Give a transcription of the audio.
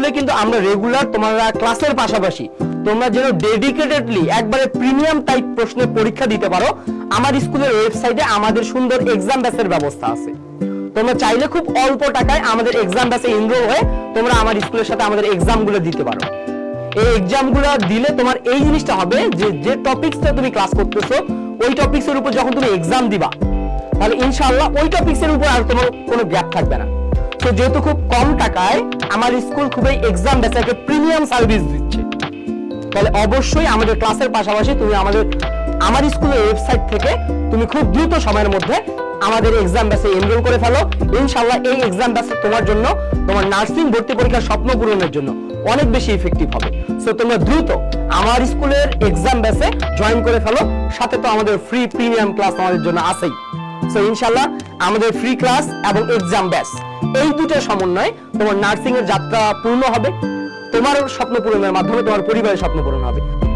স্কুলে কিন্তু আমরা রেগুলার তোমরা ক্লাসের পাশাপাশি তোমরা যেন ডেডিকেটেডলি একবারে প্রিমিয়াম টাইপ প্রশ্নের পরীক্ষা দিতে পারো, আমার স্কুলের ওয়েবসাইটে আমাদের সুন্দর এক্সাম ব্যাচের ব্যবস্থা আছে। তোমরা চাইলে খুব অল্প টাকায় আমাদের এক্সাম ব্যাচে এনরোল হয়ে তোমরা আমার স্কুলের সাথে আমাদের এক্সামগুলো দিতে পারো। এই এক্সামগুলো দিলে তোমার এই জিনিসটা হবে যে যে টপিকসটা তুমি ক্লাস করতেছো ওই টপিকসের উপর যখন তুমি এক্সাম দিবা তাহলে ইনশাআল্লাহ ওই টপিকসের উপর আর তোমার কোনো গ্যাপ থাকবে না। তো যেহেতু খুব কম টাকায় আমার স্কুল খুবই এক্সাম ব্যাচে প্রিমিয়াম সার্ভিস দিচ্ছে, তাহলে অবশ্যই আমাদের ক্লাসের পাশাপাশি তুমি আমার স্কুলের ওয়েবসাইট থেকে তুমি খুব দ্রুত সময়ের মধ্যে আমাদের এক্সাম ব্যাচে এনরোল করে ফেলো। ইনশাআল্লাহ এই এক্সাম ব্যাচ তোমার জন্য তোমার নার্সিং ভর্তি পরীক্ষার স্বপ্ন পূরণের জন্য অনেক বেশি ইফেক্টিভ হবে। সো তোমরা দ্রুত আমার স্কুলের এক্সাম ব্যাচে জয়েন করে ফেলো, সাথে তো আমাদের ফ্রি প্রিমিয়াম ক্লাস আমাদের জন্য আছেই। সো ইনশাআল্লাহ আমাদের ফ্রি ক্লাস এবং এক্সাম ব্যাচ এই দুটোর সমন্বয়ে তোমার নার্সিং এর যাত্রা পূর্ণ হবে, তোমার স্বপ্ন পূরণের মাধ্যমে তোমার পরিবারের স্বপ্ন পূরণ হবে।